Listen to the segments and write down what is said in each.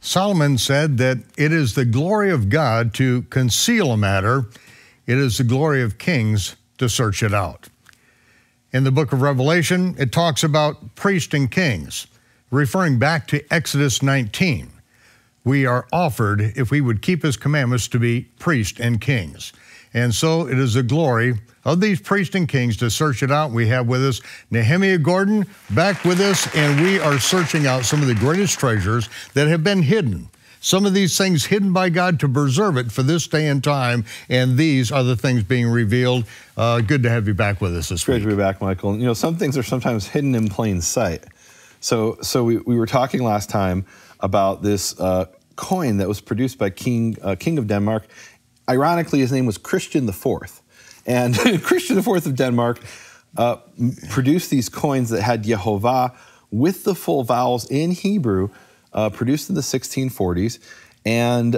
Solomon said that it is the glory of God to conceal a matter. It is the glory of kings to search it out. In the book of Revelation, it talks about priests and kings, referring back to Exodus 19. We are offered, if we would keep his commandments, to be priests and kings. And so it is the glory of these priests and kings to search it out. We have with us Nehemija Gordon back with us, and we are searching out some of the greatest treasures that have been hidden. Some of these things hidden by God to preserve it for this day and time, and these are the things being revealed. Good to have you back with us this week. Great to be back, Michael. You know, some things are sometimes hidden in plain sight. So we were talking last time about this coin that was produced by King of Denmark. Ironically, his name was Christian IV. And Christian IV of Denmark produced these coins that had Yehovah with the full vowels in Hebrew, produced in the 1640s. And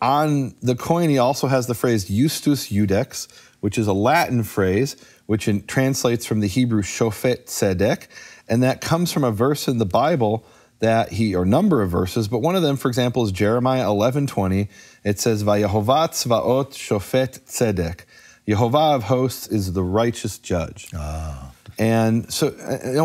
on the coin, he also has the phrase Justus Judex, which is a Latin phrase, which translates from the Hebrew Shofet Tzedek. And that comes from a verse in the Bible or number of verses, but one of them, for example, is Jeremiah 11:20. It says, Vayehovah tzvaot shofet tzedek. Yehovah of hosts is the righteous judge. And so,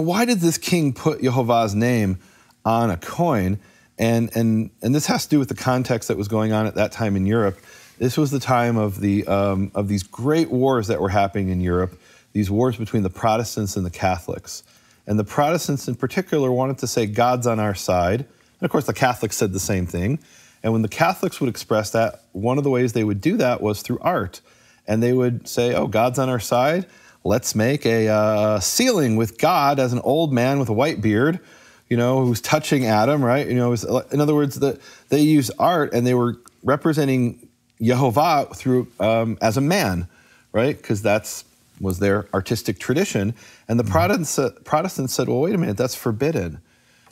why did this king put Yehovah's name on a coin? And this has to do with the context that was going on at that time in Europe. This was the time of these great wars that were happening in Europe, these wars between the Protestants and the Catholics. And the Protestants in particular wanted to say God's on our side. And of course, the Catholics said the same thing. And when the Catholics would express that, one of the ways they would do that was through art. And they would say, oh, God's on our side. Let's make a ceiling with God as an old man with a white beard, who's touching Adam, right? In other words, they used art and they were representing Yehovah through as a man, right? Because was their artistic tradition. And the Protestants said, well, wait a minute, that's forbidden.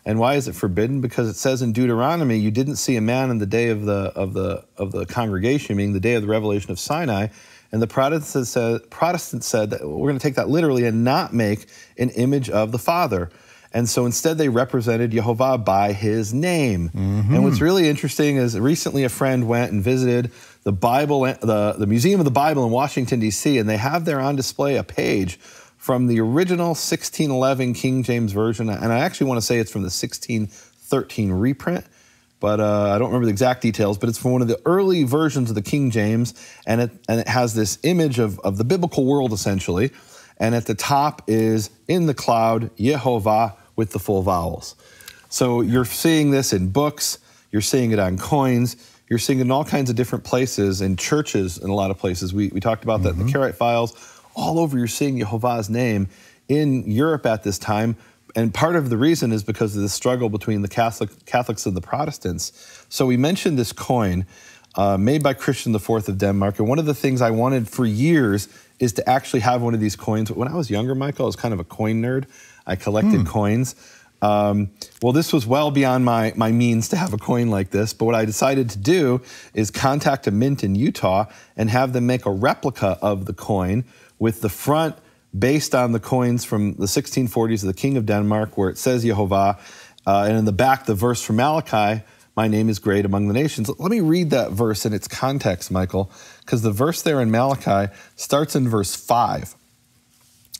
And why is it forbidden? Because it says in Deuteronomy, you didn't see a man in the day of the congregation, meaning the day of the revelation of Sinai. And the Protestants said that we're going to take that literally and not make an image of the Father. And so instead they represented Yehovah by his name. And what's really interesting is recently a friend went and visited the Bible, the Museum of the Bible in Washington, D.C., and they have there on display a page from the original 1611 King James Version, and I actually want to say it's from the 1613 reprint, but I don't remember the exact details, but it's from one of the early versions of the King James, and it has this image of the biblical world, essentially, and at the top is, in the cloud, Yehovah with the full vowels. So you're seeing this in books, you're seeing it on coins, you're seeing it in all kinds of different places, in churches in a lot of places. We talked about that in the Karaite Files. All over you're seeing Yehovah's name in Europe at this time. And part of the reason is because of the struggle between the Catholics and the Protestants. So we mentioned this coin made by Christian IV of Denmark. And one of the things I wanted for years is to actually have one of these coins. When I was younger, Michael, I was kind of a coin nerd. I collected coins. Well, this was well beyond my means to have a coin like this, but what I decided to do is contact a mint in Utah and have them make a replica of the coin with the front based on the coins from the 1640s of the King of Denmark, where it says Yehovah, and in the back, the verse from Malachi, my name is great among the nations. Let me read that verse in its context, Michael, because the verse there in Malachi starts in verse 5.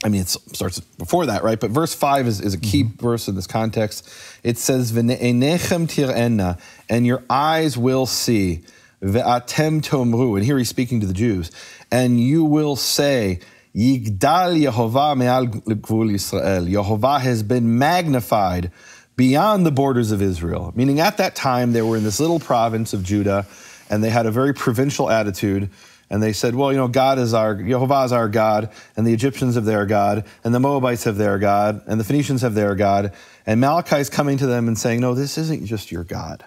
I mean, it starts before that, right? But verse 5 is a key verse in this context. It says, V'ne'enechem tir'enna, and your eyes will see, ve'atem tomru, and here he's speaking to the Jews, and you will say, Yigdal Yehovah me'al gvul Yisrael. Yehovah has been magnified beyond the borders of Israel. Meaning at that time, they were in this little province of Judah, and they had a very provincial attitude. And they said, well, Yehovah is our God, and the Egyptians have their God, and the Moabites have their God, and the Phoenicians have their God. And Malachi is coming to them and saying, no, this isn't just your God.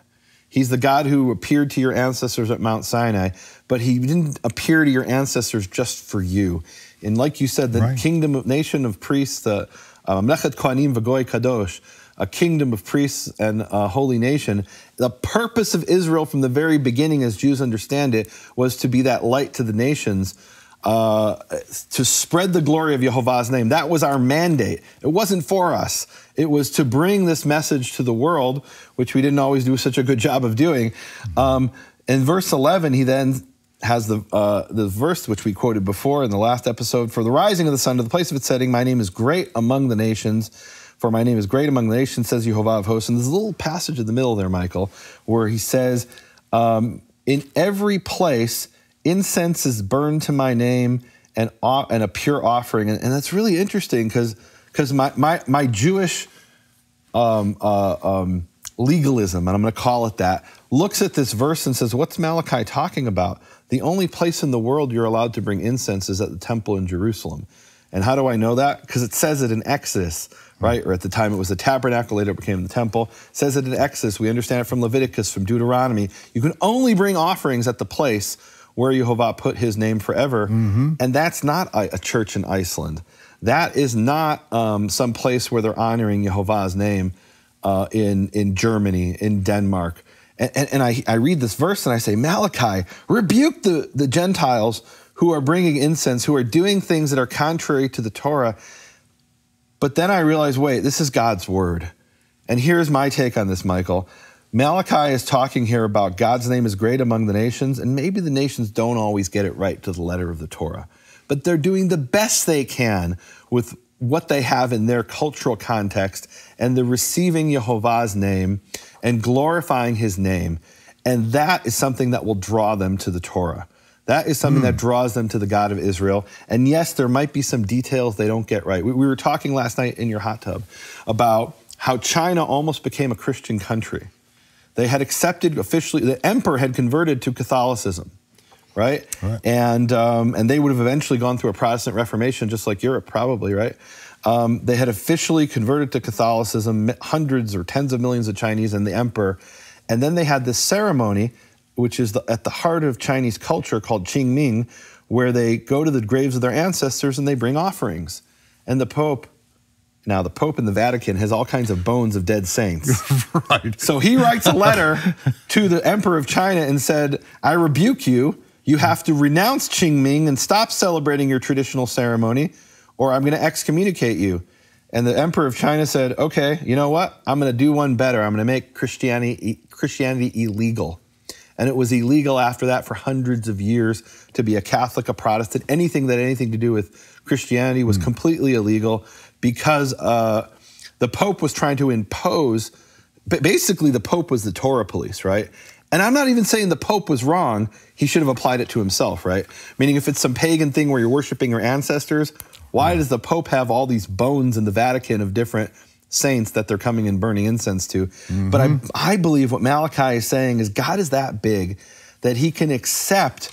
He's the God who appeared to your ancestors at Mount Sinai, but he didn't appear to your ancestors just for you. And like you said, the nation of priests, the Mlechet Kohanim v'Goy Kadosh, a kingdom of priests and a holy nation. The purpose of Israel from the very beginning, as Jews understand it, was to be that light to the nations. to spread the glory of Jehovah's name. That was our mandate. It wasn't for us. It was to bring this message to the world, which we didn't always do such a good job of doing. In verse 11, he then has the verse which we quoted before in the last episode. For the rising of the sun to the place of its setting, my name is great among the nations. For my name is great among the nations, says Jehovah of hosts. And there's a little passage in the middle there, Michael, where he says, in every place, incense is burned to my name and a pure offering. And that's really interesting because my Jewish legalism, and I'm going to call it that, looks at this verse and says, what's Malachi talking about? The only place in the world you're allowed to bring incense is at the temple in Jerusalem. And how do I know that? Because it says it in Exodus, right? Or at the time it was the tabernacle, later it became the temple. It says it in Exodus. We understand it from Leviticus, from Deuteronomy. You can only bring offerings at the place where Jehovah put his name forever. And that's not a church in Iceland. That is not some place where they're honoring Jehovah's name in Germany, in Denmark. And I read this verse and I say, Malachi, rebuke the Gentiles who are bringing incense, who are doing things that are contrary to the Torah. But then I realize, wait, this is God's word. And here's my take on this, Michael. Malachi is talking here about God's name is great among the nations, and maybe the nations don't always get it right to the letter of the Torah. But they're doing the best they can with what they have in their cultural context, and they're receiving Jehovah's name and glorifying his name. And that is something that will draw them to the Torah. That is something that draws them to the God of Israel. And yes, there might be some details they don't get right. We were talking last night in your hot tub about how China almost became a Christian country. They had accepted officially, the emperor had converted to Catholicism, right? And they would have eventually gone through a Protestant Reformation, just like Europe probably, right? They had officially converted to Catholicism, hundreds or tens of millions of Chinese and the emperor. And then they had this ceremony, which is at the heart of Chinese culture, called Qingming, where they go to the graves of their ancestors and they bring offerings. And the Pope in the Vatican has all kinds of bones of dead saints. Right. So he writes a letter to the Emperor of China and said, I rebuke you. You have to renounce Qingming and stop celebrating your traditional ceremony, or I'm going to excommunicate you. And the Emperor of China said, okay, you know what? I'm going to do one better. I'm going to make Christianity illegal. And it was illegal after that for hundreds of years to be a Catholic, a Protestant. Anything that had anything to do with Christianity was completely illegal because the Pope was trying to impose, basically the Pope was the Torah police, right? And I'm not even saying the Pope was wrong. He should have applied it to himself, right? Meaning if it's some pagan thing where you're worshiping your ancestors, why does the Pope have all these bones in the Vatican of different saints that they're coming and burning incense to? But I believe what Malachi is saying is God is that big that he can accept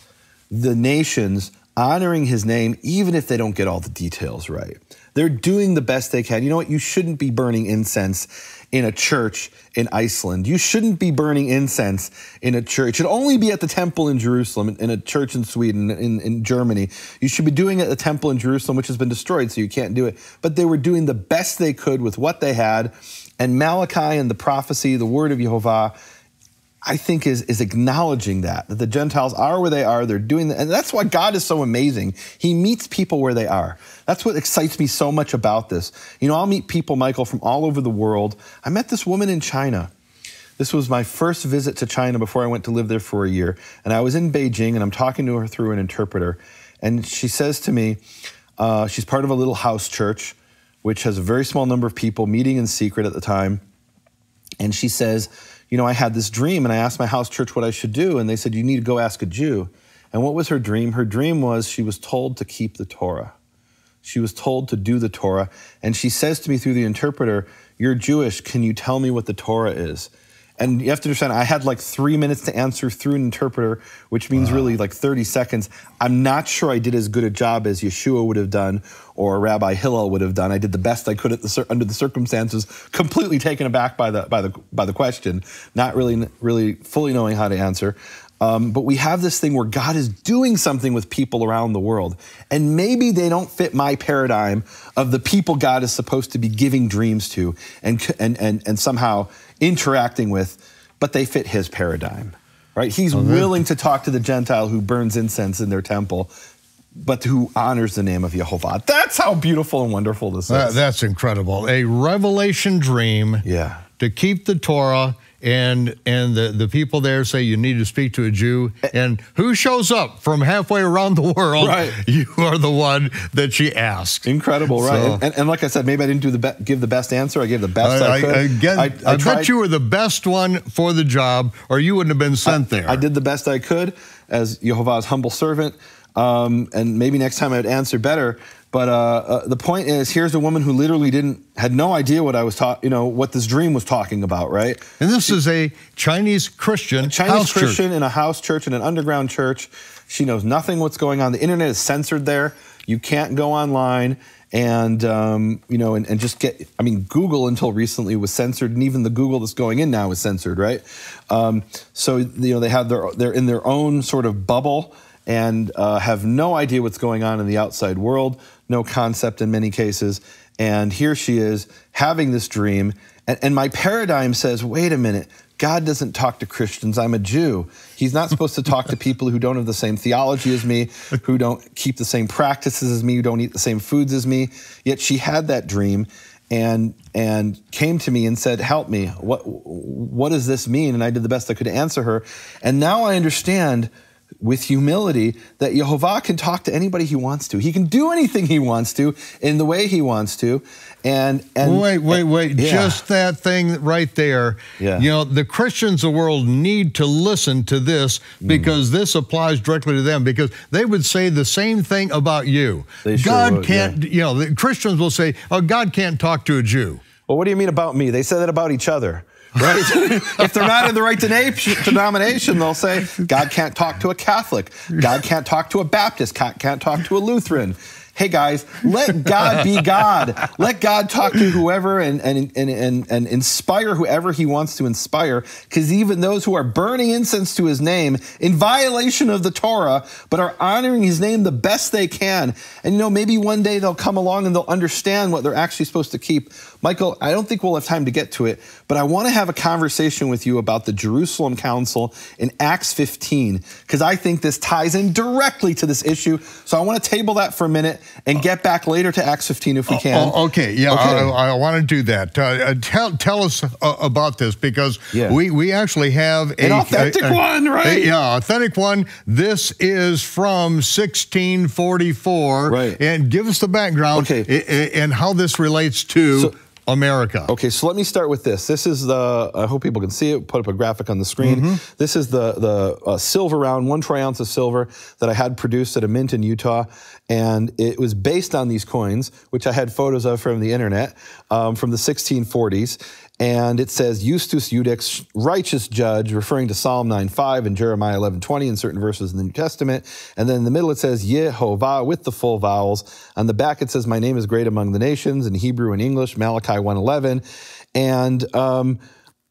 the nations honoring his name even if they don't get all the details right. They're doing the best they can. You know what? You shouldn't be burning incense in a church in Iceland. You shouldn't be burning incense in a church. It should only be at the temple in Jerusalem, in a church in Sweden, in Germany. You should be doing it at the temple in Jerusalem, which has been destroyed, so you can't do it. But they were doing the best they could with what they had. And Malachi and the prophecy, the word of Jehovah, I think is acknowledging that the Gentiles are where they are. They're doing that. And that's why God is so amazing. He meets people where they are. That's what excites me so much about this. You know, I'll meet people, Michael, from all over the world. I met this woman in China. This was my first visit to China before I went to live there for a year. And I was in Beijing and I'm talking to her through an interpreter. And she says to me, she's part of a little house church, which has a very small number of people meeting in secret at the time. And she says, you know, I had this dream and I asked my house church what I should do. And they said, you need to go ask a Jew. And what was her dream? Her dream was she was told to keep the Torah. She was told to do the Torah. And she says to me through the interpreter, you're Jewish, can you tell me what the Torah is? And you have to understand, I had like 3 minutes to answer through an interpreter, which means really like 30 seconds. I'm not sure I did as good a job as Yeshua would have done or Rabbi Hillel would have done. I did the best I could under the circumstances, completely taken aback by the question, not really fully knowing how to answer. But we have this thing where God is doing something with people around the world. And maybe they don't fit my paradigm of the people God is supposed to be giving dreams to and somehow interacting with, but they fit his paradigm, right? He's willing to talk to the Gentile who burns incense in their temple but who honors the name of Jehovah. That's how beautiful and wonderful this is. That's incredible. A revelation dream to keep the Torah, and the people there say you need to speak to a Jew. And who shows up from halfway around the world? Right. You are the one that she asked. Incredible, right? So, and like I said, maybe I didn't give the best answer. I gave the best I could. Again, I bet you were the best one for the job, or you wouldn't have been sent there. I did the best I could as Jehovah's humble servant. And maybe next time I'd answer better. But the point is, here's a woman who literally had no idea what I was what this dream was talking about, right? And this is a Chinese Christian, in a house church, in an underground church. She knows nothing what's going on. The internet is censored there. You can't go online and and just get. I mean, Google until recently was censored, and even the Google that's going in now is censored, right? So they have they're in their own sort of bubble, and have no idea what's going on in the outside world, no concept in many cases. And here she is having this dream. And my paradigm says, wait a minute, God doesn't talk to Christians. I'm a Jew. He's not supposed to talk to people who don't have the same theology as me, who don't keep the same practices as me, who don't eat the same foods as me. Yet she had that dream and came to me and said, help me. What does this mean? And I did the best I could to answer her. And now I understand with humility that Jehovah can talk to anybody he wants to. He can do anything he wants to in the way he wants to. And wait. Just that thing right there. Yeah. The Christians of the world need to listen to this, because this applies directly to them, because they would say the same thing about you. God can't, the Christians will say, oh, God can't talk to a Jew. Well, what do you mean about me? They say that about each other. Right? If they're not in the right denomination, they'll say, God can't talk to a Catholic. God can't talk to a Baptist. God can't talk to a Lutheran. Hey guys, let God be God. Let God talk to whoever and inspire whoever he wants to inspire, because even those who are burning incense to his name in violation of the Torah, but are honoring his name the best they can. And maybe one day they'll come along and they'll understand what they're actually supposed to keep. Michael, I don't think we'll have time to get to it, but I want to have a conversation with you about the Jerusalem Council in Acts 15, because I think this ties in directly to this issue. So I want to table that for a minute and get back later to Acts 15 if we can. Okay, yeah, okay. I want to do that. Tell us about this, because we actually have an authentic one, right? Authentic one. This is from 1644. Right. And give us the background and how this relates to America. Okay, so let me start with this. This is I hope people can see it, put up a graphic on the screen. This is the silver round, 1 troy ounce of silver that I had produced at a mint in Utah. And it was based on these coins, which I had photos of from the internet, from the 1640s. And it says, Justus Judex, righteous judge, referring to Psalm 9:5 and Jeremiah 11:20 and certain verses in the New Testament. And then in the middle it says, Yehovah, with the full vowels. On the back it says, my name is great among the nations, in Hebrew and English, Malachi 1:11. And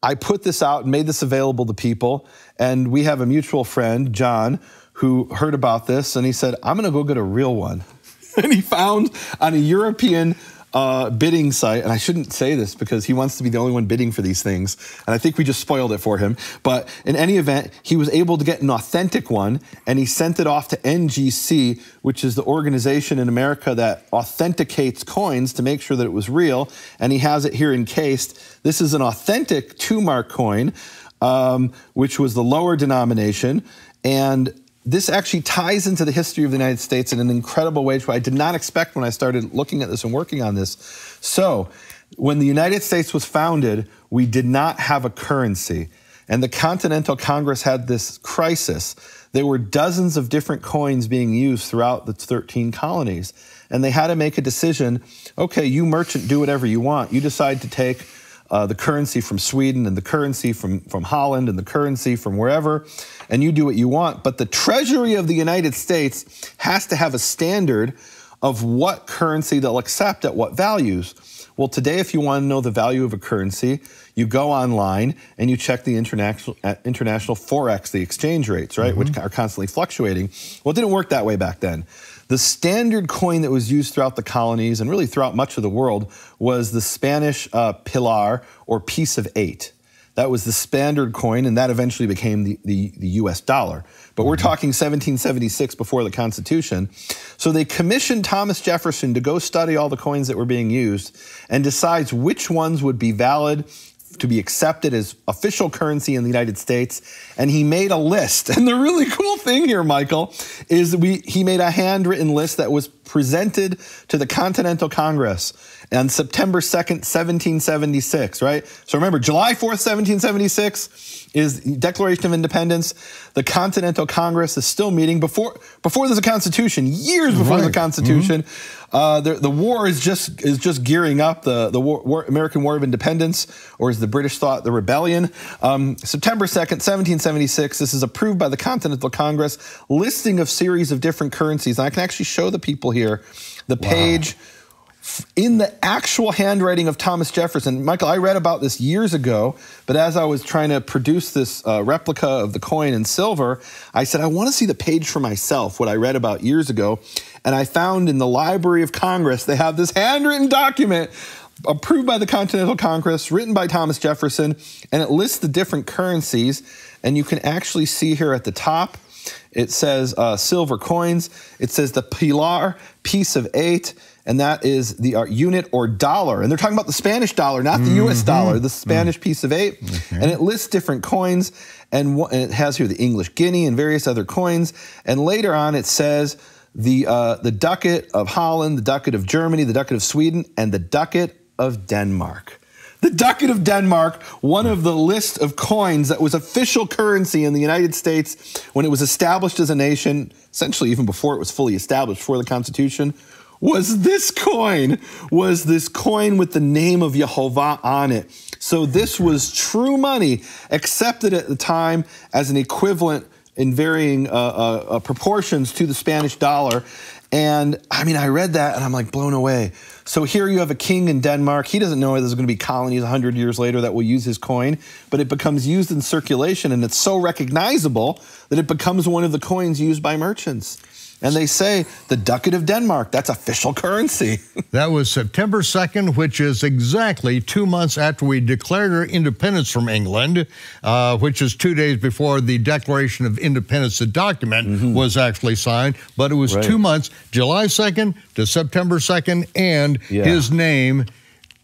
I put this out and made this available to people. And we have a mutual friend, John, who heard about this, and he said, I'm going to go get a real one. And he found on a European bidding site, and I shouldn't say this because he wants to be the only one bidding for these things, and I think we just spoiled it for him. But in any event, he was able to get an authentic one, and he sent it off to NGC, which is the organization in America that authenticates coins to make sure that it was real, and he has it here encased. This is an authentic 2-mark coin, which was the lower denomination, and this actually ties into the history of the United States in an incredible way, which I did not expect when I started looking at this and working on this. So, when the United States was founded, we did not have a currency. And the Continental Congress had this crisis. There were dozens of different coins being used throughout the 13 colonies. And they had to make a decision, okay, you merchant, do whatever you want. You decide to take the currency from Sweden and the currency from Holland and the currency from wherever, and you do what you want. But the Treasury of the United States has to have a standard of what currency they'll accept at what values. Well, today, if you want to know the value of a currency, you go online and you check the international Forex, the exchange rates, right, which are constantly fluctuating. Well, it didn't work that way back then. The standard coin that was used throughout the colonies and really throughout much of the world was the Spanish pilar, or piece of 8. That was the standard coin, and that eventually became the US dollar. But we're talking 1776 before the Constitution. So they commissioned Thomas Jefferson to go study all the coins that were being used and decides which ones would be valid to be accepted as official currency in the United States. And he made a list. And the really cool thing here, Michael, is he made a handwritten list that was presented to the Continental Congress on September 2nd, 1776, right? So remember, July 4th, 1776 is the Declaration of Independence. The Continental Congress is still meeting before there's a Constitution, years before the Constitution. The war is just gearing up. The American War of Independence, or as the British thought, the rebellion. September 2nd, 1776. This is approved by the Continental Congress, listing of series of different currencies. And I can actually show the people here the page in the actual handwriting of Thomas Jefferson. Michael, I read about this years ago, but as I was trying to produce this replica of the coin in silver, I said, I want to see the page for myself, what I read about years ago. And I found in the Library of Congress, they have this handwritten document approved by the Continental Congress, written by Thomas Jefferson, and it lists the different currencies. And you can actually see here at the top, it says silver coins. It says the pilar, piece of 8, and that is the unit or dollar. And they're talking about the Spanish dollar, not the US dollar, the Spanish piece of 8. And it lists different coins, and it has here the English guinea and various other coins. And later on it says the ducat of Holland, the ducat of Germany, the ducat of Sweden, and the ducat of Denmark. The ducat of Denmark, one of the list of coins that was official currency in the United States when it was established as a nation, essentially even before it was fully established, before the Constitution, was this coin with the name of Jehovah on it. So this was true money, accepted at the time as an equivalent in varying proportions to the Spanish dollar. And I mean, I read that and I'm like blown away. So here you have a king in Denmark. He doesn't know there's going to be colonies 100 years later that will use his coin, but it becomes used in circulation, and it's so recognizable that it becomes one of the coins used by merchants. And they say the ducat of Denmark, that's official currency. That was September 2nd, which is exactly 2 months after we declared our independence from England, which is 2 days before the Declaration of Independence, the document, was actually signed. But it was 2 months, July 2nd to September 2nd, and his name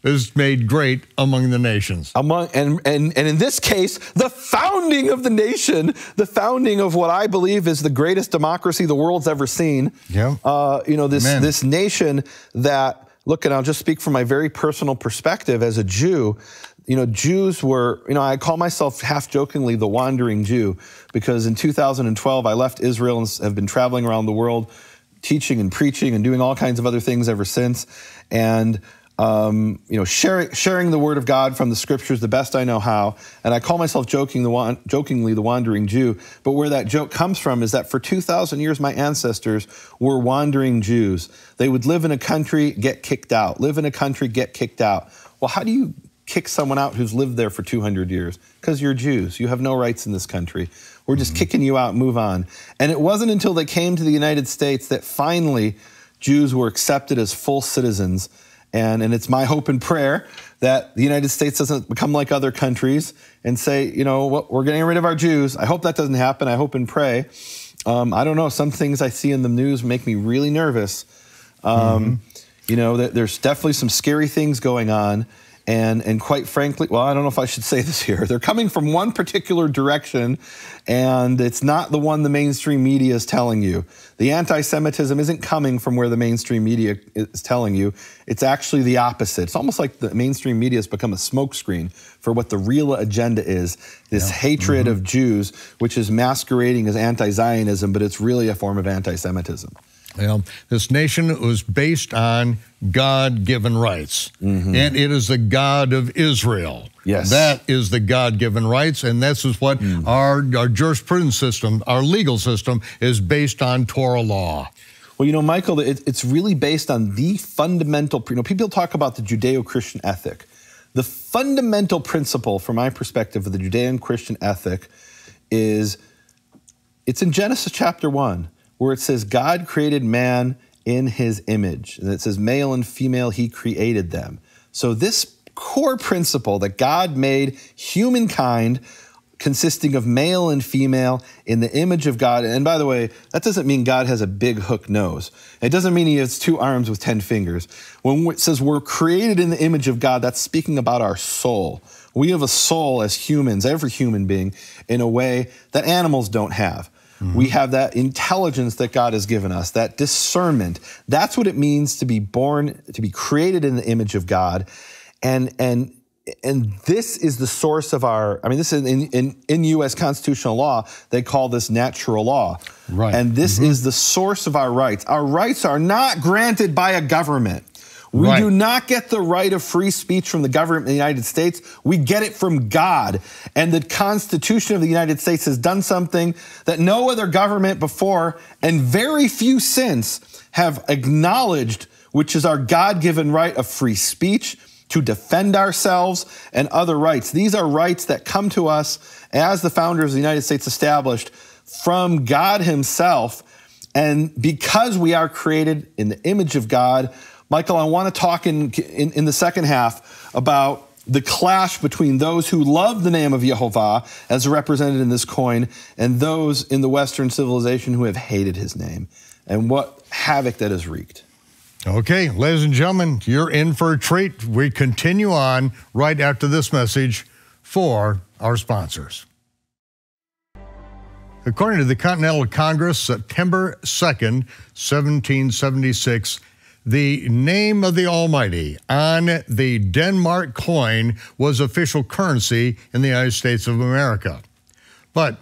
is made great among the nations. And in this case, the founding of the nation, the founding of what I believe is the greatest democracy the world's ever seen. This nation that, look, and I'll just speak from my very personal perspective as a Jew. Jews were, I call myself half-jokingly the wandering Jew, because in 2012, I left Israel and have been traveling around the world teaching and preaching and doing all kinds of other things ever since. And sharing the word of God from the scriptures the best I know how. And I call myself jokingly the wandering Jew. But where that joke comes from is that for 2,000 years, my ancestors were wandering Jews. They would live in a country, get kicked out. Live in a country, get kicked out. Well, how do you kick someone out who's lived there for 200 years? Because you're Jews. You have no rights in this country. We're just kicking you out, move on. And it wasn't until they came to the United States that finally Jews were accepted as full citizens. And it's my hope and prayer that the United States doesn't become like other countries and say, we're getting rid of our Jews. I hope that doesn't happen. I hope and pray. I don't know. Some things I see in the news make me really nervous. There's definitely some scary things going on. And quite frankly, well, I don't know if I should say this here. They're coming from one particular direction, and it's not the one the mainstream media is telling you. The anti-Semitism isn't coming from where the mainstream media is telling you. It's actually the opposite. It's almost like the mainstream media has become a smokescreen for what the real agenda is, this hatred of Jews, which is masquerading as anti-Zionism, but it's really a form of anti-Semitism. This nation was based on God-given rights, and it is the God of Israel. Yes. That is the God-given rights, and this is what our jurisprudence system, our legal system, is based on Torah law. Well, Michael, it's really based on the fundamental, people talk about the Judeo-Christian ethic. The fundamental principle, from my perspective, of the Judeo-Christian ethic it's in Genesis chapter 1. Where it says God created man in his image. And it says male and female, he created them. So this core principle that God made humankind consisting of male and female in the image of God. And by the way, that doesn't mean God has a big hook nose. It doesn't mean he has 2 arms with 10 fingers. When it says we're created in the image of God, that's speaking about our soul. We have a soul as humans, every human being, in a way that animals don't have. We have that intelligence that God has given us, that discernment. That's what it means to be born, to be created in the image of God. And this is the source of our, I mean, this is in U.S. constitutional law, they call this natural law. Right. And this is the source of our rights. Our rights are not granted by a government. We do not get the right of free speech from the government of the United States. We get it from God. And the Constitution of the United States has done something that no other government before and very few since have acknowledged, which is our God-given right of free speech, to defend ourselves and other rights. These are rights that come to us as the founders of the United States established from God himself. And because we are created in the image of God, Michael, I want to talk in the second half about the clash between those who love the name of Yehovah, as represented in this coin, and those in the Western civilization who have hated his name, and what havoc that has wreaked. Okay, ladies and gentlemen, you're in for a treat. We continue on right after this message for our sponsors. According to the Continental Congress, September 2nd, 1776, the name of the Almighty on the Denmark coin was official currency in the United States of America. But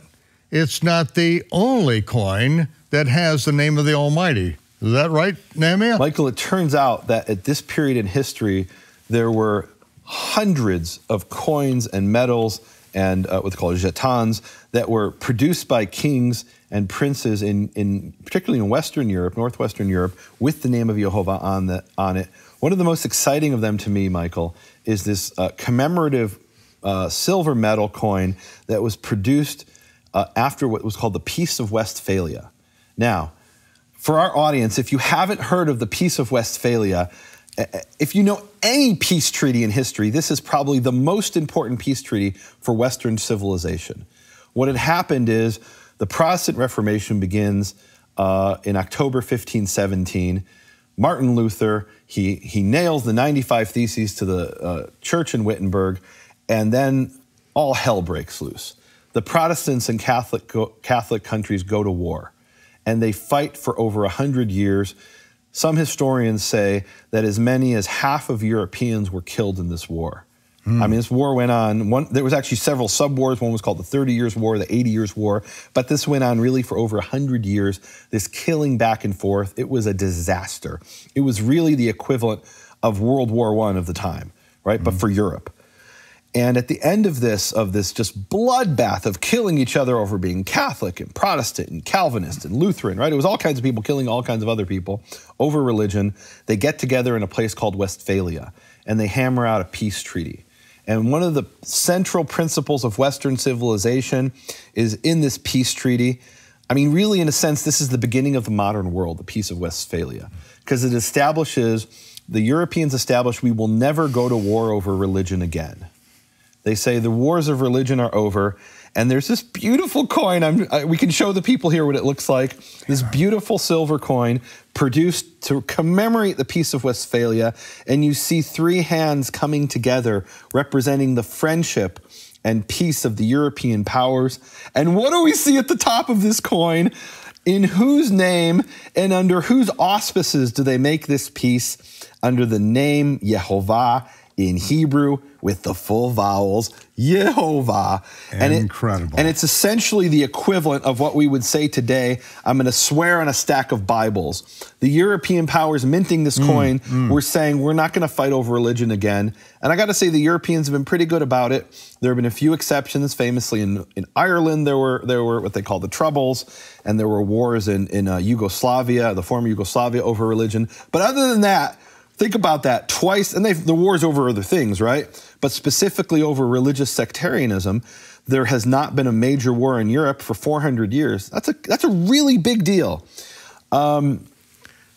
it's not the only coin that has the name of the Almighty. Is that right, Nehemija? Michael, it turns out that at this period in history, there were hundreds of coins and medals and what they call jetons that were produced by kings and princes particularly in Western Europe, Northwestern Europe, with the name of Yehovah on it. One of the most exciting of them to me, Michael, is this commemorative silver medal coin that was produced after what was called the Peace of Westphalia. Now, for our audience, if you haven't heard of the Peace of Westphalia, if you know any peace treaty in history, this is probably the most important peace treaty for Western civilization. What had happened is the Protestant Reformation begins in October 1517. Martin Luther, he nails the 95 Theses to the church in Wittenberg, and then all hell breaks loose. The Protestants and Catholic countries go to war, and they fight for over 100 years. Some historians say that as many as half of Europeans were killed in this war. I mean, this war went on. There was actually several sub-wars. One was called the 30 Years' War, the 80 Years' War. But this went on really for over 100 years, this killing back and forth. It was a disaster. It was really the equivalent of World War I of the time, right? But for Europe. And at the end of this just bloodbath of killing each other over being Catholic and Protestant and Calvinist and Lutheran, right? It was all kinds of people killing all kinds of other people over religion. They get together in a place called Westphalia, and they hammer out a peace treaty. And one of the central principles of Western civilization is in this peace treaty. I mean, really, in a sense, this is the beginning of the modern world, the Peace of Westphalia, because it establishes, the Europeans establish, we will never go to war over religion again. They say the wars of religion are over, and there's this beautiful coin. We can show the people here what it looks like. This beautiful silver coin produced to commemorate the Peace of Westphalia, and you see 3 hands coming together representing the friendship and peace of the European powers. And what do we see at the top of this coin? In whose name and under whose auspices do they make this peace? Under the name Yehovah, in Hebrew, with the full vowels, Yehovah. Incredible. And it's essentially the equivalent of what we would say today, I'm going to swear on a stack of Bibles. The European powers minting this coin were saying, we're not going to fight over religion again. And I got to say, the Europeans have been pretty good about it. There have been a few exceptions. Famously in Ireland, there were what they call the Troubles, and there were wars in Yugoslavia, the former Yugoslavia, over religion. But other than that, think about that twice, and the wars over other things, right? But specifically over religious sectarianism, there has not been a major war in Europe for 400 years. That's a really big deal. You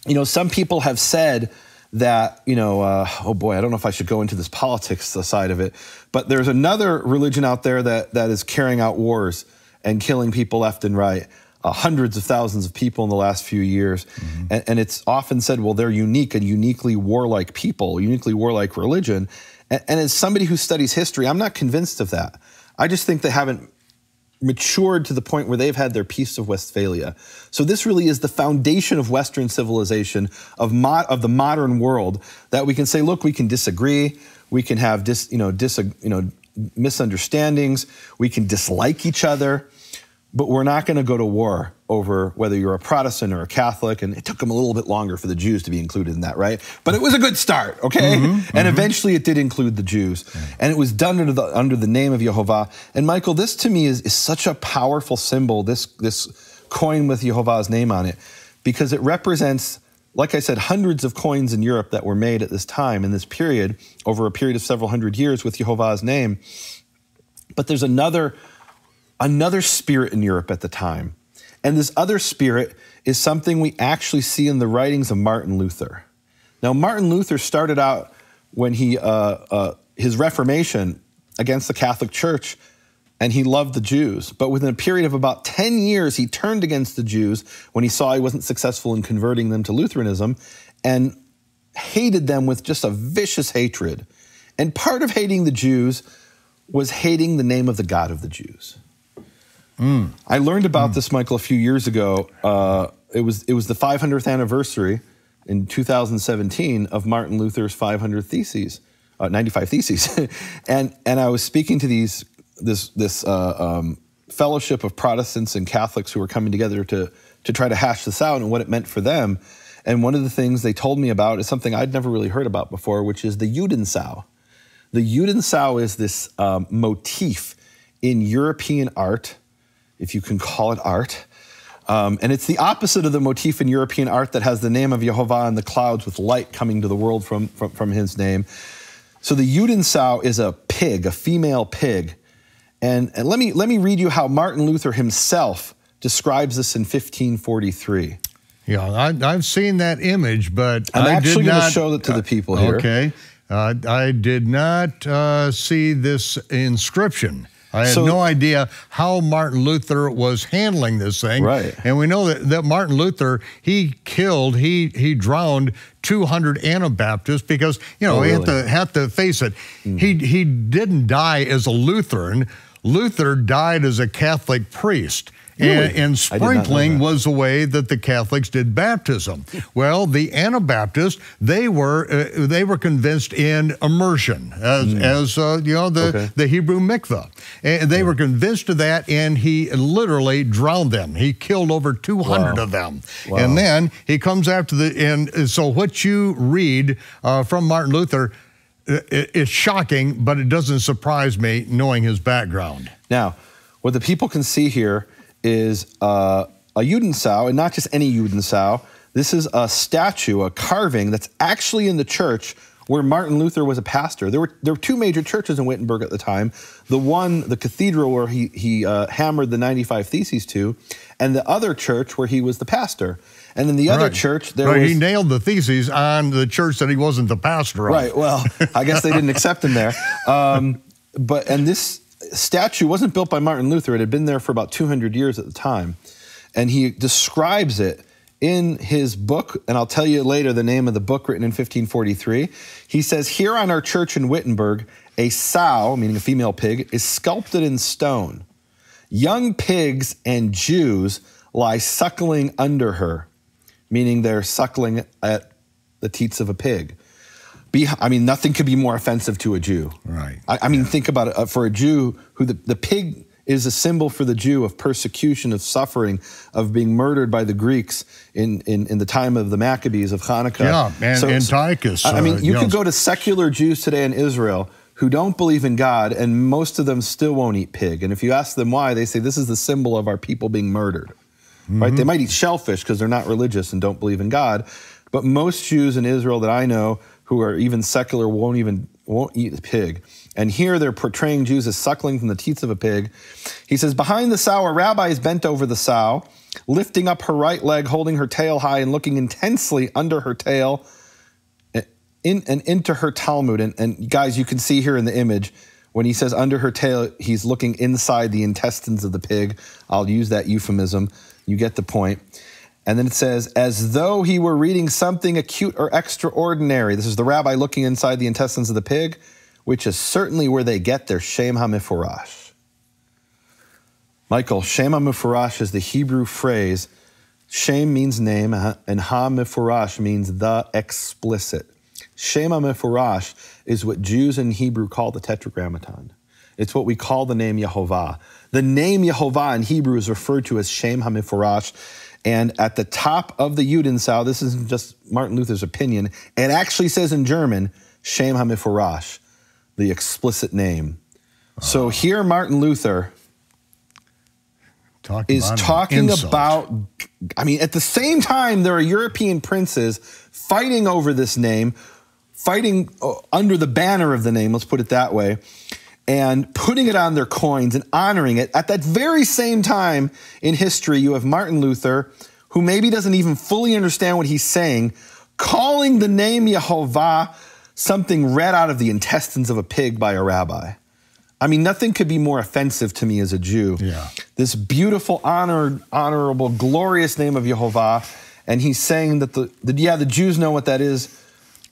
know, some people have said that, oh boy, I don't know if I should go into this politics side of it, but there's another religion out there that is carrying out wars and killing people left and right. Hundreds of thousands of people in the last few years. And it's often said, well, they're unique and uniquely warlike people, uniquely warlike religion. And as somebody who studies history, I'm not convinced of that. I just think they haven't matured to the point where they've had their Peace of Westphalia. So this really is the foundation of Western civilization, of the modern world, that we can say, look, we can disagree, we can have misunderstandings, we can dislike each other, but we're not going to go to war over whether you're a Protestant or a Catholic. And it took them a little bit longer for the Jews to be included in that, right? But it was a good start, okay? And eventually it did include the Jews. And it was done under the name of Yehovah. And Michael, this to me is such a powerful symbol, this coin with Yehovah's name on it, because it represents, like I said, hundreds of coins in Europe that were made at this time, in this period, over a period of several hundred years with Yehovah's name. But there's another spirit in Europe at the time. And this other spirit is something we actually see in the writings of Martin Luther. Now, Martin Luther started out when his Reformation against the Catholic Church, and he loved the Jews. But within a period of about 10 years, he turned against the Jews when he saw he wasn't successful in converting them to Lutheranism, and hated them with just a vicious hatred. And part of hating the Jews was hating the name of the God of the Jews. I learned about this, Michael, a few years ago. It was the 500th anniversary in 2017 of Martin Luther's 500 theses, 95 theses, and I was speaking to this fellowship of Protestants and Catholics who were coming together to try to hash this out and what it meant for them. And one of the things they told me about is something I'd never really heard about before, which is the Judenschau. The Judenschau is this motif in European art, if you can call it art. And it's the opposite of the motif in European art that has the name of Yehovah in the clouds with light coming to the world from his name. So the Judenschau is a pig, a female pig. And let me read you how Martin Luther himself describes this in 1543. Yeah, I've seen that image, but I'm actually going to show it to the people here. Okay. I did not see this inscription. I had no idea how Martin Luther was handling this thing. Right. And we know that Martin Luther, he drowned 200 Anabaptists because, we have to face it. He didn't die as a Lutheran. Luther died as a Catholic priest. Really? And sprinkling was the way that the Catholics did baptism. Well, the Anabaptists, they were convinced in immersion, the Hebrew mikveh. And they were convinced of that, and he literally drowned them. He killed over 200 of them. Wow. And then he comes after and so what you read from Martin Luther, it's shocking, but it doesn't surprise me knowing his background. Now, what the people can see here is a Judenschau, and not just any Judenschau. This is a statue, a carving that's actually in the church where Martin Luther was a pastor. There were two major churches in Wittenberg at the time. The one, the cathedral where he hammered the 95 Theses to, and the other church where he was the pastor. And in the other church, he nailed the theses on the church that he wasn't the pastor of. Right, well, I guess they didn't accept him there. And this statue wasn't built by Martin Luther. It had been there for about 200 years at the time. And he describes it in his book, and I'll tell you later the name of the book, written in 1543. He says, here on our church in Wittenberg, a sow, meaning a female pig, is sculpted in stone. Young pigs and Jews lie suckling under her, meaning they're suckling at the teats of a pig. Nothing could be more offensive to a Jew. Right. Think about it. For a Jew, who the pig is a symbol for the Jew of persecution, of suffering, of being murdered by the Greeks in the time of the Maccabees, of Hanukkah. Yeah, and Antiochus. You could go to secular Jews today in Israel who don't believe in God, and most of them still won't eat pig. And if you ask them why, they say this is the symbol of our people being murdered. Right? They might eat shellfish because they're not religious and don't believe in God, but most Jews in Israel that I know who are even secular won't eat pig. And here they're portraying Jews as suckling from the teats of a pig. He says, behind the sow, a rabbi is bent over the sow, lifting up her right leg, holding her tail high and looking intensely under her tail. into her Talmud. And guys, you can see here in the image, when he says under her tail, he's looking inside the intestines of the pig. I'll use that euphemism. You get the point. And then it says, as though he were reading something acute or extraordinary. This is the rabbi looking inside the intestines of the pig, which is certainly where they get their Shem HaMeforash. Michael, Shem HaMeforash is the Hebrew phrase. Shem means name, and HaMeforash means the explicit. Shem HaMeforash is what Jews in Hebrew call the Tetragrammaton. It's what we call the name Yehovah. The name Yehovah in Hebrew is referred to as Shem HaMeforash. And at the top of the Judensaal, this isn't just Martin Luther's opinion, it actually says in German, Shem HaMeforash, the explicit name. So here Martin Luther is talking about, I mean, at the same time, there are European princes fighting over this name, fighting under the banner of the name, let's put it that way, and putting it on their coins and honoring it. At that very same time in history, you have Martin Luther, who maybe doesn't even fully understand what he's saying, calling the name Yehovah something read out of the intestines of a pig by a rabbi. I mean, nothing could be more offensive to me as a Jew. Yeah. This beautiful, honorable, glorious name of Yehovah, and he's saying that the Jews know what that is,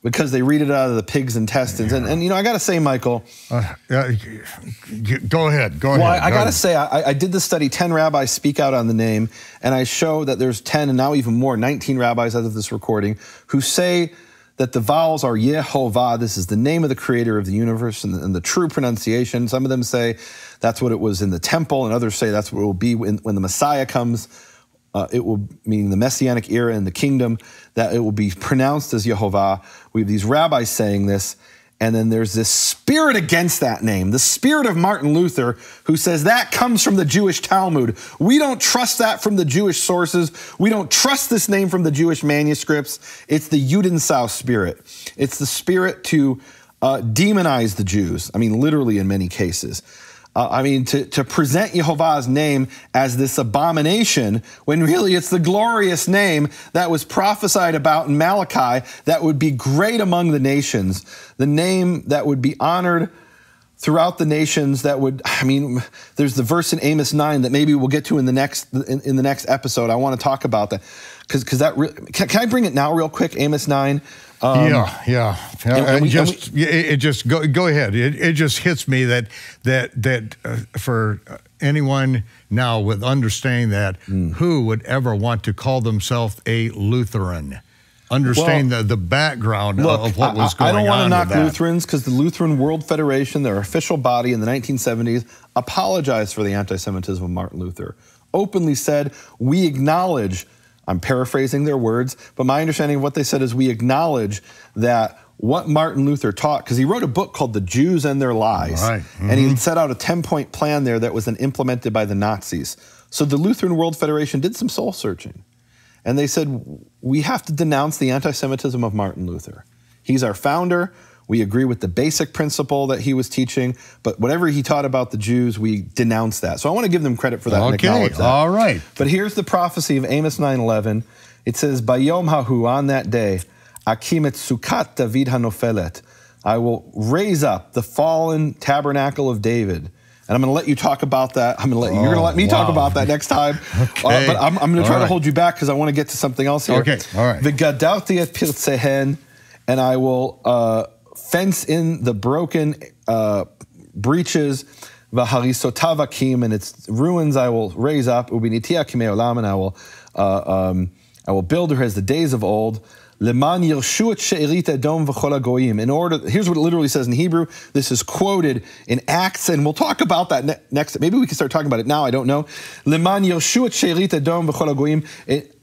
because they read it out of the pig's intestines. And you know, I got to say, Michael. Go ahead. Well, I got to say, I did this study, 10 rabbis speak out on the name, and I show that there's 10 and now even more, 19 rabbis as of this recording, who say that the vowels are Yehovah. This is the name of the creator of the universe and the true pronunciation. Some of them say that's what it was in the temple, and others say that's what it will be when the Messiah comes. It will mean the Messianic era in the kingdom, that it will be pronounced as Yehovah. We have these rabbis saying this, and then there's this spirit against that name, the spirit of Martin Luther, who says that comes from the Jewish Talmud. We don't trust that from the Jewish sources. We don't trust this name from the Jewish manuscripts. It's the Judensaal spirit. It's the spirit to demonize the Jews. I mean, literally in many cases. To present Yehovah's name as this abomination, when really it's the glorious name that was prophesied about in Malachi that would be great among the nations, the name that would be honored throughout the nations, that would, I mean, there's the verse in Amos 9 that maybe we'll get to in the next episode. I want to talk about that, because that really, can I bring it now real quick, Amos 9? Go ahead. It just hits me that for anyone now with understanding that, who would ever want to call themselves a Lutheran? Understand the background of what was going on. I don't want to knock Lutherans, because the Lutheran World Federation, their official body in the 1970s, apologized for the anti-Semitism of Martin Luther. Openly said, we acknowledge, I'm paraphrasing their words, but my understanding of what they said is, we acknowledge that what Martin Luther taught, because he wrote a book called The Jews and Their Lies, right. And he set out a 10-point plan there that was then implemented by the Nazis. So the Lutheran World Federation did some soul searching, and they said, we have to denounce the anti-Semitism of Martin Luther. He's our founder. We agree with the basic principle that he was teaching, but whatever he taught about the Jews, we denounce that. So I want to give them credit for that and acknowledge that. All right. But here's the prophecy of Amos 9:11. It says, Bayom hahu, on that day, akim et sukat David hanofelet. I will raise up the fallen tabernacle of David. And I'm going to let you talk about that. You're going to let me talk about that next time. Okay. But I'm going to try to hold you back, because I want to get to something else here. Okay, all right. V'gadauti et pirtsehen, and I will fence in the broken breaches, v'harisotav akim, and its ruins I will raise up, ubinitia kimei olam, and I will build her as the days of old. Leman yirshu et she'erit Edom v'chol hagoyim. In order, here's what it literally says in Hebrew. This is quoted in Acts, and we'll talk about that next. Maybe we can start talking about it now. I don't know. Leman yirshu et she'erit Edom v'chol hagoyim.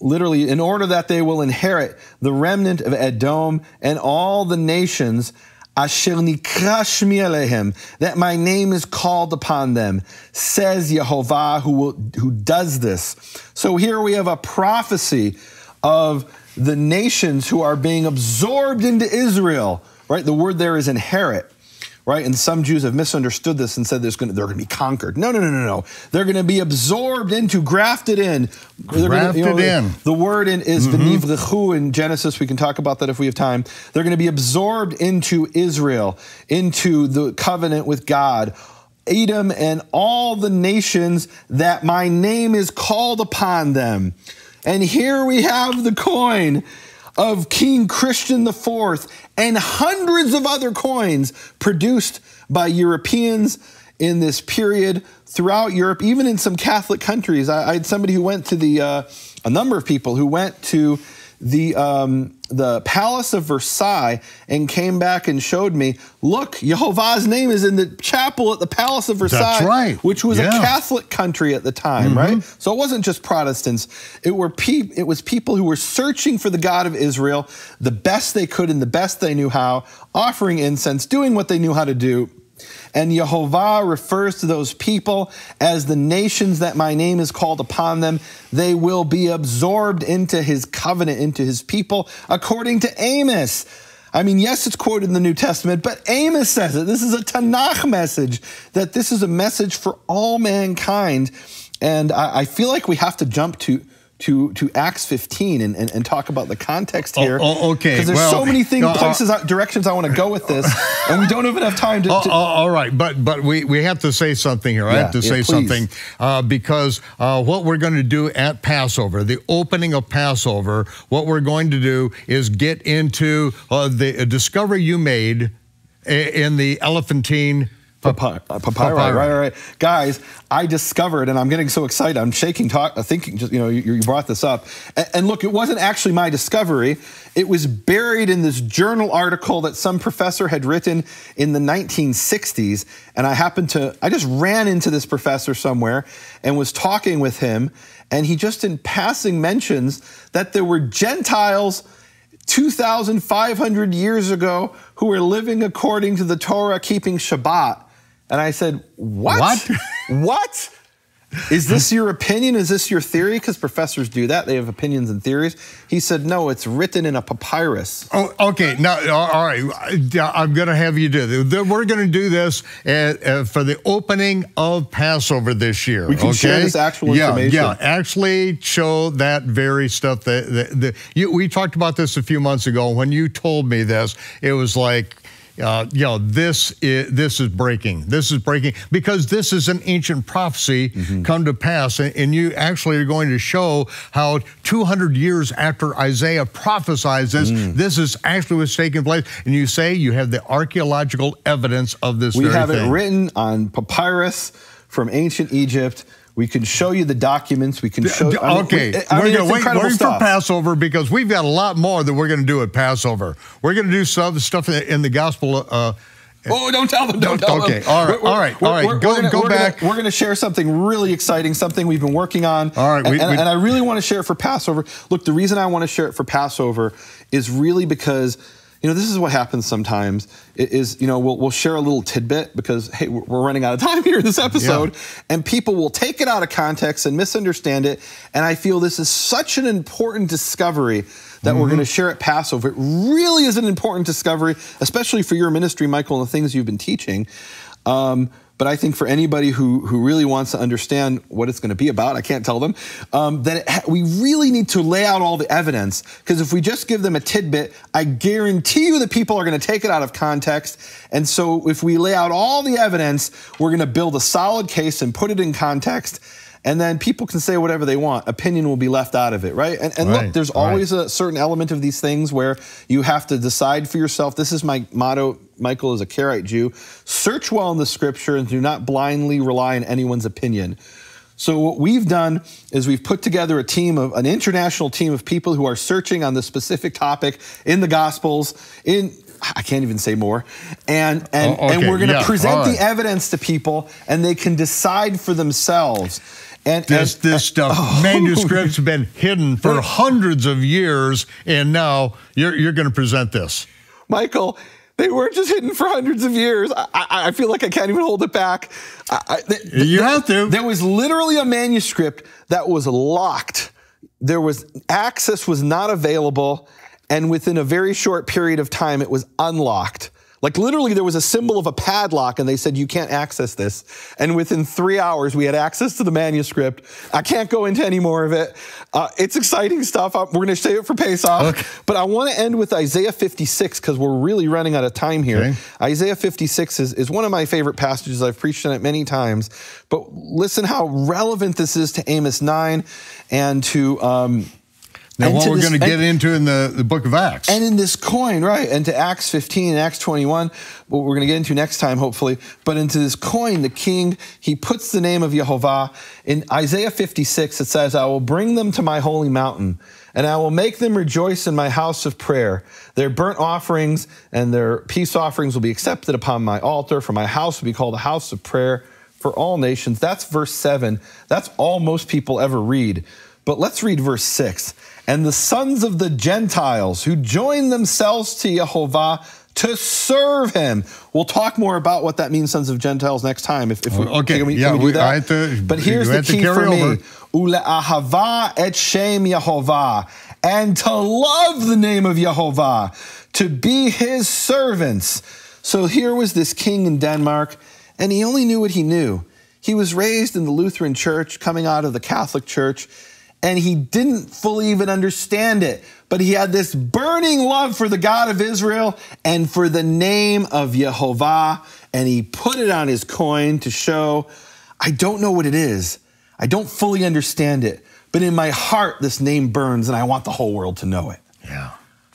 Literally, in order that they will inherit the remnant of Edom and all the nations, asher nikra shmi alehem, that my name is called upon them, says Yehovah, who does this. So here we have a prophecy of the nations who are being absorbed into Israel, right? The word there is inherit, right? And some Jews have misunderstood this and said they're going to be conquered. No, no, no, no, no. They're going to be absorbed into, grafted in. The word is v'nivrechu in Genesis. We can talk about that if we have time. They're going to be absorbed into Israel, into the covenant with God. Edom and all the nations that my name is called upon them. And here we have the coin of King Christian IV and hundreds of other coins produced by Europeans in this period throughout Europe, even in some Catholic countries. I had somebody who went to a number of people who went to the Palace of Versailles and came back and showed me, look, Jehovah's name is in the chapel at the Palace of Versailles, that's right. Which was a Catholic country at the time, right? So it wasn't just Protestants. It was people who were searching for the God of Israel the best they could and the best they knew how, offering incense, doing what they knew how to do. And Yehovah refers to those people as the nations that my name is called upon them. They will be absorbed into his covenant, into his people, according to Amos. I mean, yes, it's quoted in the New Testament, but Amos says it. This is a Tanakh message, that this is a message for all mankind. And I feel like we have to jump to Acts 15 and talk about the context here. Okay. Because there's so many things, directions I want to go with this, and we don't even have time to... all right, but we have to say something here. I have to say something because what we're going to do at Passover, the opening of Passover, what we're going to do is get into the discovery you made in the Elephantine Papyri, right. Guys, I discovered, and I'm getting so excited, I'm shaking, thinking, just, you brought this up. And look, it wasn't actually my discovery. It was buried in this journal article that some professor had written in the 1960s. And I just ran into this professor somewhere and was talking with him. And he just in passing mentions that there were Gentiles 2,500 years ago who were living according to the Torah, keeping Shabbat. And I said, what? What? Is this your opinion? Is this your theory? Because professors do that. They have opinions and theories. He said, no, it's written in a papyrus. Oh, okay. Now, all right. I'm going to have you do this. We're going to do this for the opening of Passover this year. We can share this actual information. Yeah, actually show that very stuff. We talked about this a few months ago. When you told me this, it was like, this is breaking. This is breaking because this is an ancient prophecy come to pass. And you actually are going to show how 200 years after Isaiah prophesied this, this is actually what's taking place. And you say you have the archaeological evidence of this very thing. We have it written on papyrus from ancient Egypt. We can show you the documents. We can show. We're going to wait for Passover because we've got a lot more that we're going to do at Passover. We're going to do stuff in the gospel. Don't tell them. Don't tell them. Okay. All right. Go back. We're going to share something really exciting, something we've been working on. All right. And I really want to share it for Passover. Look, the reason I want to share it for Passover is really because, this is what happens sometimes is, we'll share a little tidbit because, hey, we're running out of time here in this episode, and people will take it out of context and misunderstand it. And I feel this is such an important discovery that we're going to share at Passover. It really is an important discovery, especially for your ministry, Michael, and the things you've been teaching. But I think for anybody who really wants to understand what it's going to be about, I can't tell them, we really need to lay out all the evidence. Because if we just give them a tidbit, I guarantee you that people are going to take it out of context. And so if we lay out all the evidence, we're going to build a solid case and put it in context. And then people can say whatever they want. Opinion will be left out of it, right? And look, there's always a certain element of these things where you have to decide for yourself. This is my motto, Michael, as a Karaite Jew. Search well in the scripture and do not blindly rely on anyone's opinion. So what we've done is we've put together an international team of people who are searching on the specific topic in the Gospels, I can't even say more. And we're going to present the evidence to people, and they can decide for themselves. And this stuff, manuscripts have been hidden for hundreds of years, and now you're going to present this. Michael, they weren't just hidden for hundreds of years. I feel like I can't even hold it back. You have to. There was literally a manuscript that was locked. Access was not available, and within a very short period of time, it was unlocked. Like literally there was a symbol of a padlock and they said, you can't access this. And within 3 hours, we had access to the manuscript. I can't go into any more of it. It's exciting stuff. We're going to save it for Pesach. Okay. But I want to end with Isaiah 56 because we're really running out of time here. Okay. Isaiah 56 is one of my favorite passages. I've preached on it many times. But listen how relevant this is to Amos 9 and to... Now, what we're going to get into in the book of Acts. And in this coin, right, and to Acts 15 and Acts 21, what we're going to get into next time, hopefully. But into this coin, the king, he puts the name of Yehovah. In Isaiah 56, it says, I will bring them to my holy mountain, and I will make them rejoice in my house of prayer. Their burnt offerings and their peace offerings will be accepted upon my altar, for my house will be called a house of prayer for all nations. That's verse 7. That's all most people ever read. But let's read verse 6. And the sons of the Gentiles who join themselves to Yehovah to serve him. We'll talk more about what that means, sons of Gentiles, next time. If we, okay, can we do that? But here's the key for me. Ule'ahava et shem Yehovah. And to love the name of Yehovah, to be his servants. So here was this king in Denmark, and he only knew what he knew. He was raised in the Lutheran church, coming out of the Catholic church, and he didn't fully even understand it. But he had this burning love for the God of Israel and for the name of Yehovah, and he put it on his coin to show, I don't know what it is. I don't fully understand it. But in my heart, this name burns, and I want the whole world to know it. Yeah.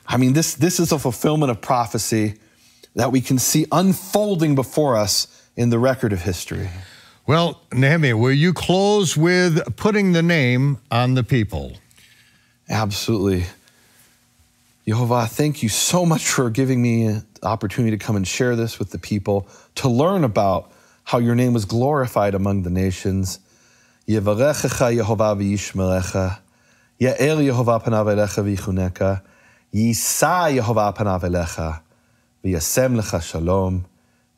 I mean, this is a fulfillment of prophecy that we can see unfolding before us in the record of history. Well, Nehemia, will you close with putting the name on the people? Absolutely. Yehovah, thank you so much for giving me the opportunity to come and share this with the people, to learn about how your name was glorified among the nations. Yevarechecha Yehovah v'yishmerecha. Ya'er Yehovah panav elecha v'yichuneka. Yisa Yehovah panav elecha. V'yasem lecha shalom.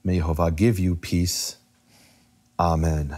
May Yehovah give you peace. Amen.